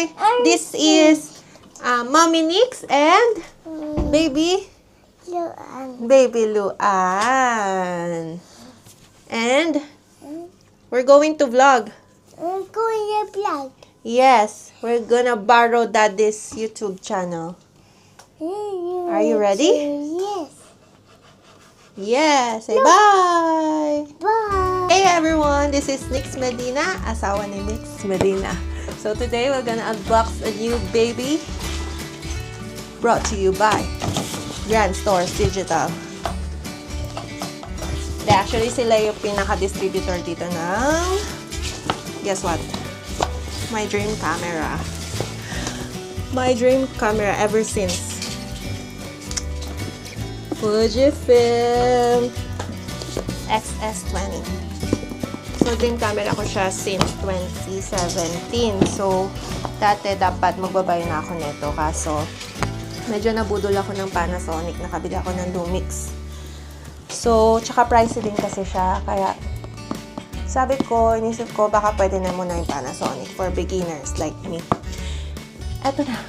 say this is Mommy Nix and Baby Luan. And we're going to vlog. We're going to vlog. Yes, we're gonna borrow Daddy's YouTube channel. Are you ready? Yes. Yes. Say bye. Bye. Hey everyone, this is Nix Medina, asawa ni Nix Medina. So today we're gonna unbox a new baby brought to you by Grand Stores Digital. Actually, sila yung pinaka-distributor dito ng, guess what? My dream camera. My dream camera ever since. Fujifilm XS20. So, dream camera ko siya since 2017. So, dati dapat magbabay na ako nito. Kaso, medyo nabudol ako ng Panasonic. Nakabili ako ng Lumix. So, tsaka pricey din kasi siya. Kaya, sabi ko, inisip ko, baka pwede na muna yung Panasonic for beginners like me. Eto na.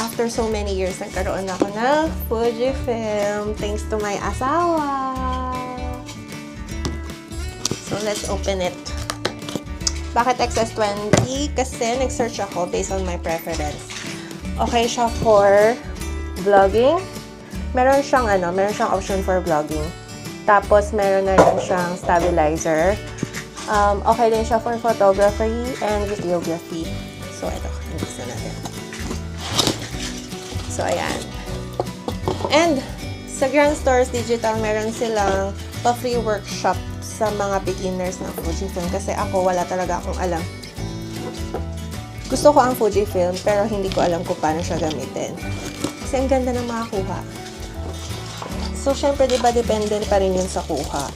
After so many years, nagkaroon ako ng Fujifilm thanks to my asawa. So, let's open it. Bakit XS20? Kasi nag-search ako based on my preference. Okay siya for vlogging. Meron siyang option for vlogging. Tapos, meron na rin siyang stabilizer. Okay din siya for photography and videography. So, ito. Nandito natin. So, ayan. And, sa Grand Stores Digital, meron silang pa-free workshop sa mga beginners ng Fujifilm. Kasi ako, wala talaga akong alam. Gusto ko ang Fujifilm, pero hindi ko alam kung paano siya gamitin. Kasi ang ganda ng makakuha. So, syempre, diba, depende pa rin yun sa kuha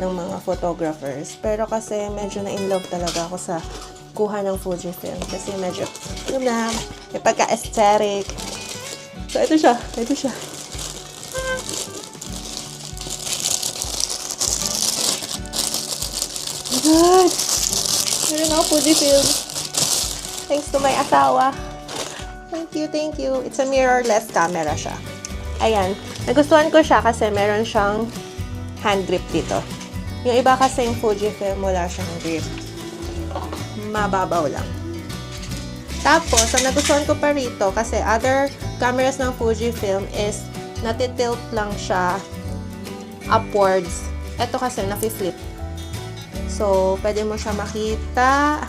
ng mga photographers. Pero kasi, medyo na-in-love talaga ako sa kuha ng Fujifilm. Kasi medyo, may pagka-aesthetic. So, ito siya. Good! Meron ako Fujifilm. Thanks to my asawa. Thank you. It's a mirrorless camera siya. Ayan. Nagustuhan ko siya kasi meron siyang hand grip dito. Yung iba kasi yung Fujifilm, wala siyang grip. Mababaw lang. Tapos, ang nagustuhan ko pa rito kasi other cameras ng Fujifilm is natitilt lang siya upwards. Ito kasi nafi-flip. So, pwede mo siya makita.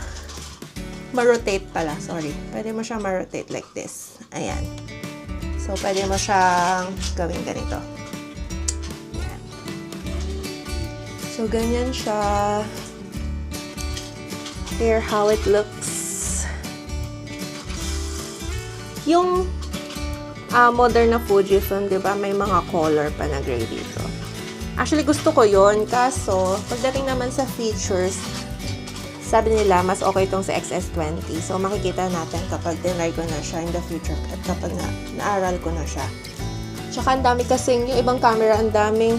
Ma-rotate pala, sorry. Pwede mo siya ma-rotate like this. Ayan. So, pwede mo siyang gawin ganito. Ayan. So, ganyan siya. Here how it looks. Yung modern na Fujifilm, di ba, may mga color pa na gray dito. Actually, gusto ko yon. Kaso, pagdating naman sa features, sabi nila, mas okay itong sa XS20. So, makikita natin kapag tinry ko na siya in the future at kapag naaral ko na siya. Tsaka, ang dami kasing, yung ibang camera, ang daming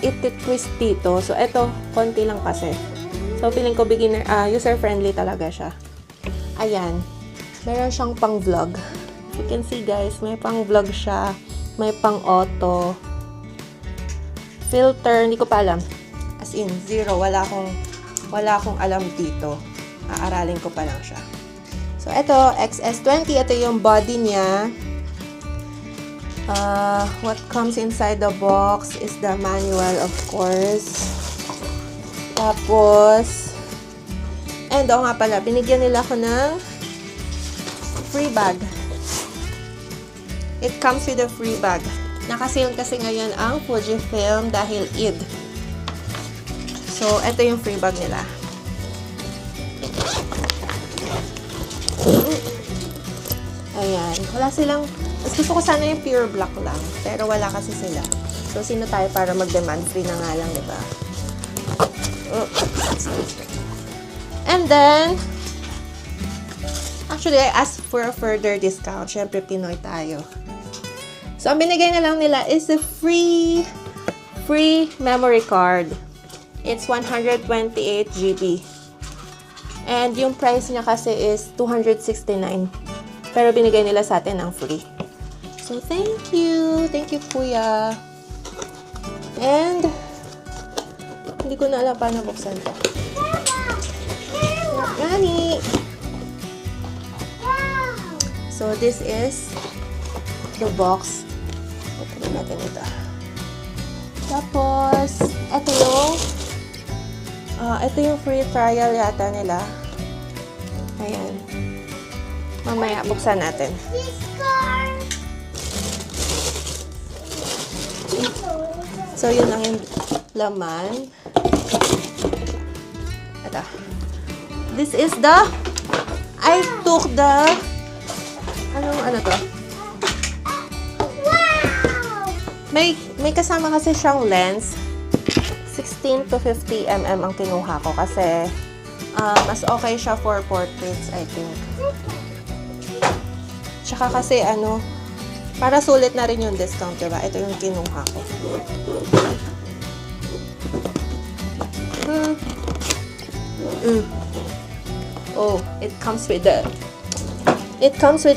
it-twist dito. So, eto, konti lang kasi. So, feeling ko beginner, user-friendly talaga siya. Ayan. Meron siyang pang-vlog. You can see, guys, may pang-vlog siya. May pang-auto. Filter, hindi ko pa alam. As in, zero. Wala akong alam dito. Aaralin ko pa lang siya. So, ito, XS20. Ito yung body niya. What comes inside the box is the manual, of course. Tapos, and nga pala, binigyan nila ako ng free bag. It comes with a free bag. Nakasale kasi ngayon ang Fujifilm dahil Eid. So, ito yung free bag nila. Ayan. Wala silang, mas gusto ko sana yung pure black lang. Pero wala kasi sila. So, sino tayo para mag-demand? Free na nga lang, diba? And then, actually, I asked for a further discount. Syempre, Pinoy tayo. So, ang binigay na lang nila is a free memory card. It's 128 GB. And yung price niya kasi is $269. Pero binigay nila sa atin ng free. So, thank you. Thank you, Kuya. And, hindi ko na alam paano buksan to. Nani! So, this is the box. Open natin ito. Tapos, ito yung free trial yata nila. Ayan. Mamaya, buksan natin. So, yun ang yung laman. Ito. This is I took the, ano to? May kasama kasi siyang lens. 16 to 50 mm ang kinuha ko kasi mas okay siya for portraits, I think. Tsaka kasi para sulit na rin yung discount, diba? Ito yung kinuha ko. Oh, it comes with the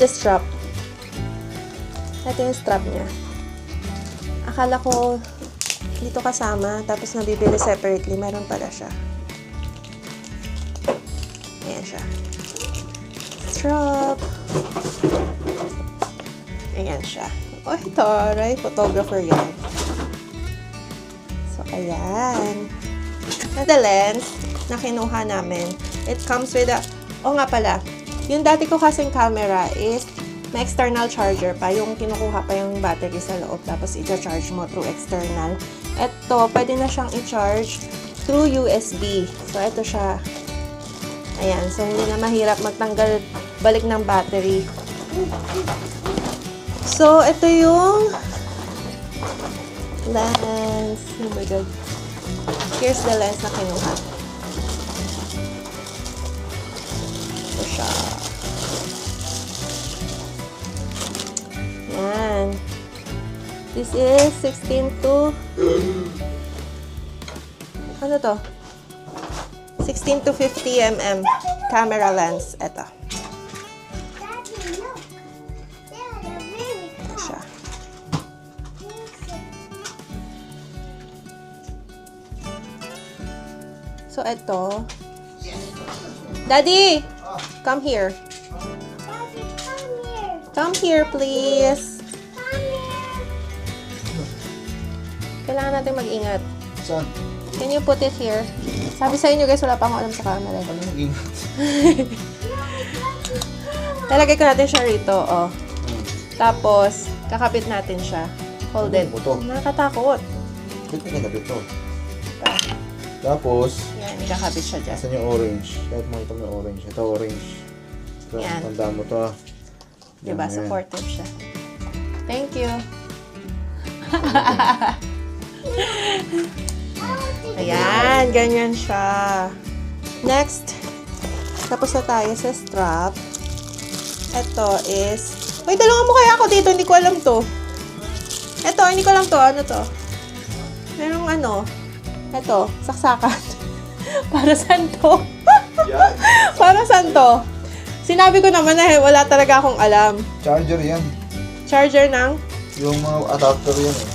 strap. Ito yung strap niya. Akala ko dito kasama, tapos nabibili separately. Meron pala siya. Ayan siya. Strap. Ayan siya. Oh, taray. Photographer yan. So, ayan. The lens na kinuha namin, it comes with oh nga pala, yung dati ko kasing camera is may external charger pa. Yung kinukuha pa yung battery sa loob, tapos i-charge mo through external. Ito, pwede na siyang i-charge through USB. So, ito siya. Ayan. So, hindi na mahirap magtanggal balik ng battery. So, ito yung lens. Oh my God. Here's the lens na kinuha. Ito siya. Yan. This is 16 to... Ano to? 16 to 50 mm camera lens. Ito. Siya. So, ito. Daddy! Come here. Come here, please. Kailangan natin mag-ingat. Saan? Can you put it here? Sabi sa inyo guys, wala pa akong alam sa camera. Ano mag-ingat? Lalagay ko natin siya rito, oh. Tapos, kakapit natin siya. Hold it. Buto. Nakakatakot. Ba't may kinabit to? Tapos, Yan, ikakapit siya dyan. saan yung orange? Kahit makita mo yung orange. Ito orange. Ito, Yan. tanda mo to. Diba? Yan, yan. Supportive siya. Thank you. Ayan, ganyan siya. Next, tapos na tayo sa strap. Ito is... Uy, tulungan mo kaya ako dito. Hindi ko alam to. Ito, hindi ko alam to. Ano to? Merong ito, saksakan. Para saan to? Yan. Para saan to? Sinabi ko naman na wala talaga akong alam. Charger yan. Charger ng... Yung mga adapter yan eh.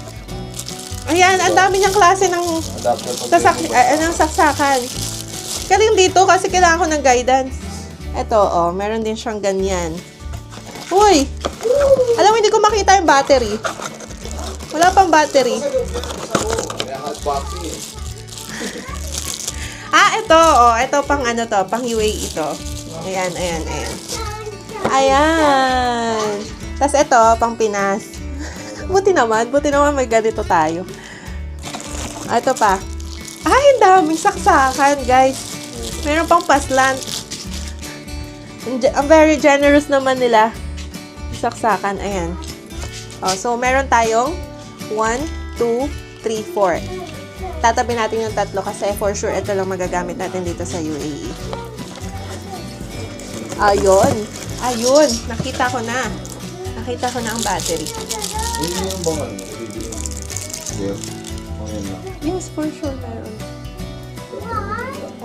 Ayan, ang dami niyang klase ng Adapter pag ng saksakan. Galing dito kasi kailangan ko ng guidance. Ito, meron din siyang ganyan. Uy! Alam mo, hindi ko makita yung battery. Wala pang battery. Kaya hot boxing eh. Ito pang pang UAE ito. Ayan. Ayan. Tapos ito, pang Pinas. Buti naman may ganito tayo. Ito pa. Ay, ang daming saksakan, guys. Meron pang paslant. Ang very generous naman nila. Saksakan, ayan. So, meron tayong 1, 2, 3, 4. Tatabi natin yung tatlo kasi for sure ito lang magagamit natin dito sa UAE. Ayun. Nakita ko na ang battery. Hindi yung bangal mo. Here. Ayan lang. Yes, for sure meron.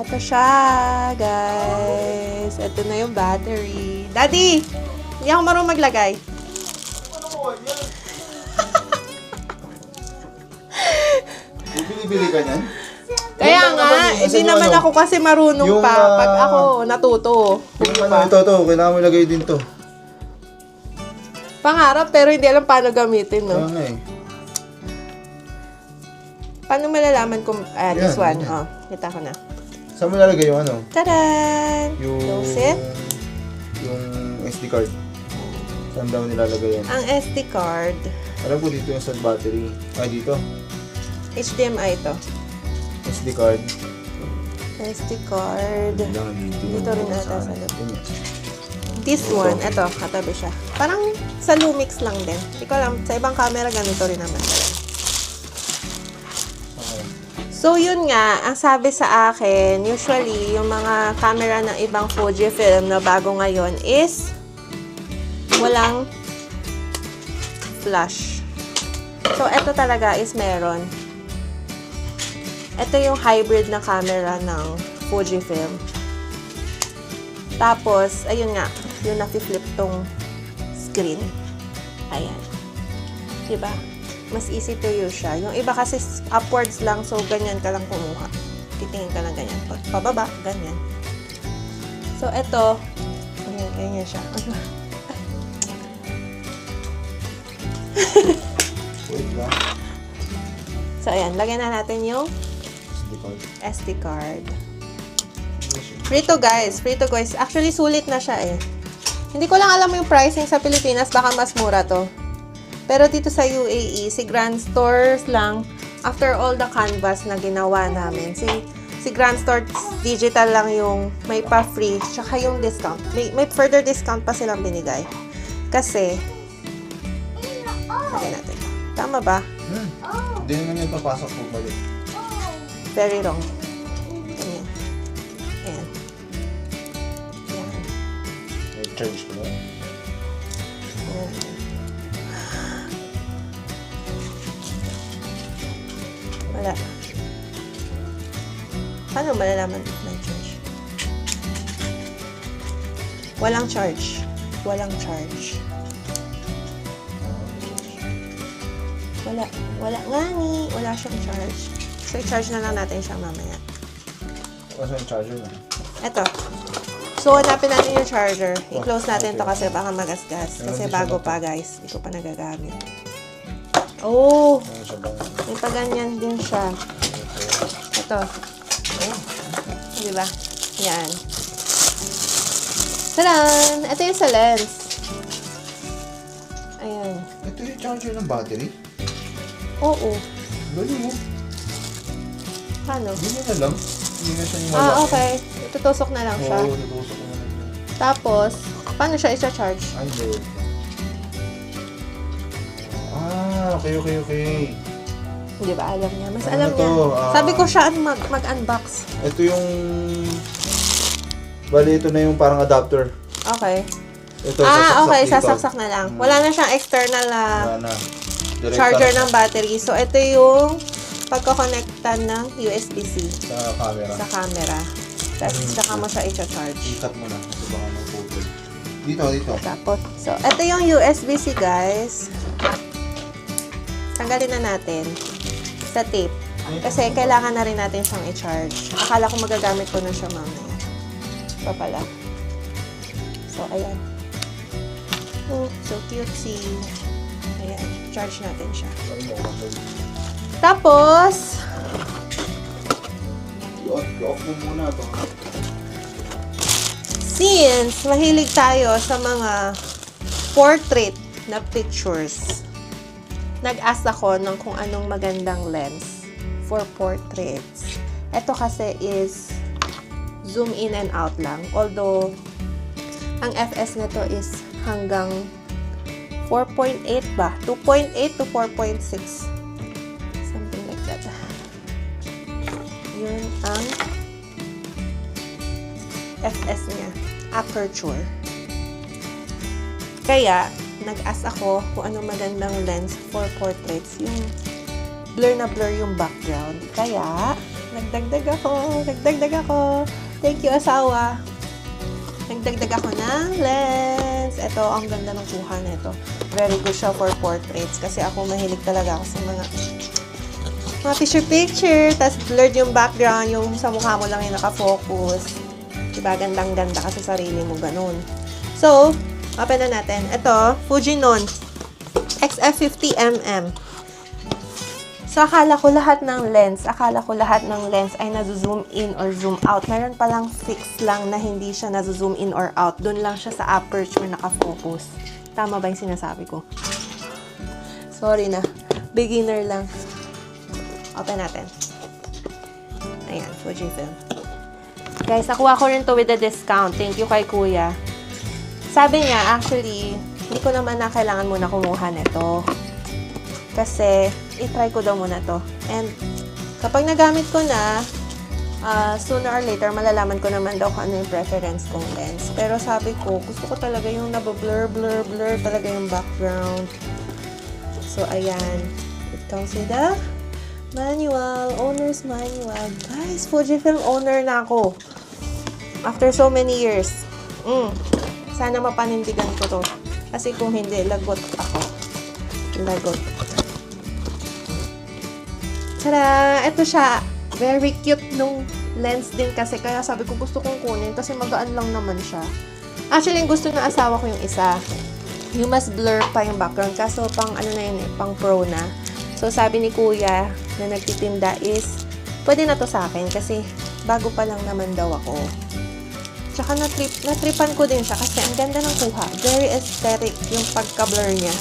Ito siya, guys. Ito na yung battery. Daddy! Hindi ako marunong maglagay. Bibili ka niyan? Kaya Yung nga, naman, hindi yung naman ano, ako kasi marunong yung, pa. Pag ako natuto. Yung Hindi ano, pa. ito, kailangan mo ilagay din to. Pangarap pero hindi alam paano gamitin, no? Kaya nga eh. Paano malalaman kung, this Yan, one? yan. Oh, kita ko na. Saan mo ilalagay yung ano? Tadan! Yung... Close it. Yung SD card. Saan daw nilalagay yan? Ang SD card, Alam ko dito yung sa battery. Ay, dito. HDMI ito. SD card. SD card. Lang dito. Dito rin ata sa loob. Yun yan. This one, ito, katabi siya. Parang sa Lumix lang din. Hindi ko alam, sa ibang camera ganito rin naman. Okay. So, yun nga, ang sabi sa akin, usually, yung mga camera ng ibang Fujifilm na bago ngayon is walang flash. So, ito talaga is meron. Ito yung hybrid na camera ng Fujifilm. Tapos, ayun nga, yung nafi-flip tong screen. Ayan. Diba? Mas easy to use siya. Yung iba kasi upwards lang, so ganyan ka lang kumuha. Titingin ka lang ganyan. Pababa, ganyan. So, ito, ayan, ganyan siya. Wait lang. So, ayan, lagyan na natin yung SD card. SD card. Free to guys. Free to guys. Actually, sulit na siya eh. Hindi ko lang alam yung pricing sa Pilipinas. Baka mas mura to. Pero dito sa UAE, si Grand Stores lang, after all the canvas na ginawa namin, si Grand Stores digital lang yung may pa-free, tsaka yung discount. May further discount pa silang binigay. Kasi, lagyan natin. Tama ba? Hindi naman yan papasok po balik. Very wrong. Ayan. Ayan. Ayan. May charge ko na. Ayan. Wala. Paano malalaman may charge? Walang charge. Walang charge. Wala. Wala nga ni. Wala siyang charge. So, i-charge na lang natin siya mamaya. Kasi yung charger na. Eto. So, hanapin natin yung charger. I-close natin to kasi baka magasgas. Kasi bago pa, guys. Hindi ko pa nagagamit. Oh! Ano siya bang? May paganyan din siya. Ito. Diba? Yan. Tadan! Ito yung sa lens. Ayan. Ito yung charger ng battery? Oo. Galing mo. Paano? Hindi niya na lang. Hindi na siya yung malaki. Okay. Tutusok na lang siya. Oo, tutusok ko na lang siya. Tapos, paano siya isa-charge? Ay, hindi. Okay. Hindi ba alam niya? Mas Ano alam to? niya. Sabi ko siya mag-unbox. Ito yung... Bali, ito na yung parang adapter. Okay. Ito, Okay. dito. Sasaksak na lang. Wala na siyang external na Wala na. Direct charger na ng battery. So, ito yung pagkakonektan ng USB-C sa camera. sa camera. Tapos, saka mo siya i-charge. I-cut mo na kasi baka mag-photo. Dito. Tapos, so, ito yung USB-C, guys. Tanggalin na natin sa tape. Kasi kailangan na rin natin siyang i-charge. Akala ko magagamit ko na siya mamaya. Pa pala. So, ayan. Oh, so cutesy. Ayan. Charge natin siya. Tapos, I-off mo muna ito. since mahilig tayo sa mga portrait na pictures, nag-ask ako ng kung anong magandang lens for portraits. Ito kasi is zoom in and out lang. Although, ang FS nito is hanggang 4.8 ba? 2.8 to 4.6. Something like that. Yun ang FS niya. Aperture. Kaya, nag-ask ako kung anong magandang lens for portraits. Yung blur na blur yung background. Kaya, Nagdagdag ako. Thank you, asawa. Nagdagdag ako ng lens. Ito, ang ganda ng kuha nito. Very good siya for portraits kasi ako mahilig talaga ako sa mga picture. Tapos blurred yung background, yung sa mukha mo lang yung nakafocus. Diba, gandang-ganda ka sa sarili mo, ganun. So, open na natin. Ito, Fujinon XF50mm. So, akala ko lahat ng lens ay nazo-zoom in or zoom out. Meron palang fix lang na hindi siya nazo-zoom in or out. Doon lang siya sa aperture nakafocus. Tama ba yung sinasabi ko? Sorry na. Beginner lang. Open natin. Ayan, Fujifilm. Guys, nakuha ko rin to with a discount. Thank you kay Kuya. Sabi niya, actually, hindi ko naman na kailangan muna kumuha nito. Kasi, i-try ko daw muna to. And, kapag nagamit ko na, sooner or later, malalaman ko naman daw kung ano yung preference kong lens. Pero sabi ko, gusto ko talaga yung nabablur talaga yung background. So, ayan. It comes with a manual. Owner's manual. Guys, Fujifilm owner na ako. After so many years. Sana mapanindigan ko to. Kasi kung hindi, lagot ako. Lagot. Tara! Ito siya. Very cute nung lens din kasi. Kaya sabi ko gusto kong kunin kasi magaan lang naman siya. Actually, yung gusto ng asawa ko yung isa. Yung mas blur pa yung background. Kaso pang ano na yun eh, pang pro na. So sabi ni Kuya na nagtitinda is pwede na to sa akin kasi bago pa lang naman daw ako. Tsaka natripan ko din siya kasi ang ganda ng kuha. Very aesthetic yung pagka-blur niya.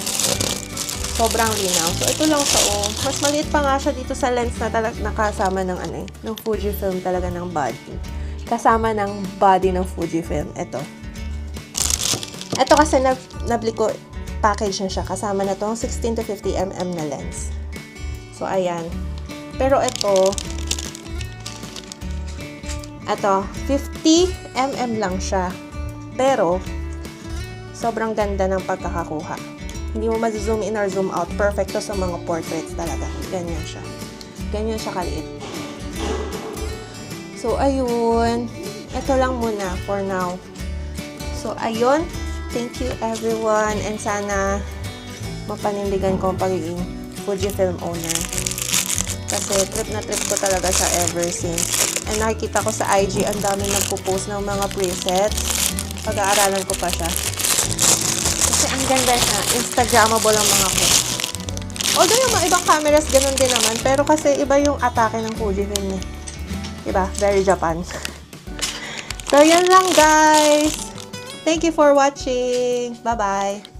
Sobrang linaw. So, ito lang siya, oh. Mas maliit pa nga siya dito sa lens na nakasama ng ng Fujifilm talaga ng body. Kasama ng body ng Fujifilm. Ito. Ito kasi nabili ko, package na siya. Kasama na tong 16 to 50mm na lens. So, ayan. Pero ito, 50mm lang siya. Pero, sobrang ganda ng pagkakakuha. Hindi mo ma-zoom in or zoom out. Perfecto sa mga portraits talaga. Ganyan siya. Ganyan siya kaliit. So, ayun. Ito lang muna for now. So, ayun. Thank you everyone. And sana mapanindigan ko ang pagiging Fujifilm owner. Kasi trip na trip ko talaga siya ever since. And nakikita ko sa IG, ang dami nagpo-post ng mga presets. Pag-aaralan ko pa siya. Kasi ang ganda siya. Instagrammable ang mga ko. Although yung mga ibang cameras, ganun din naman. Pero kasi iba yung atake ng Fujifilm eh. Diba? Very Japan. So, yan lang guys. Thank you for watching. Bye-bye.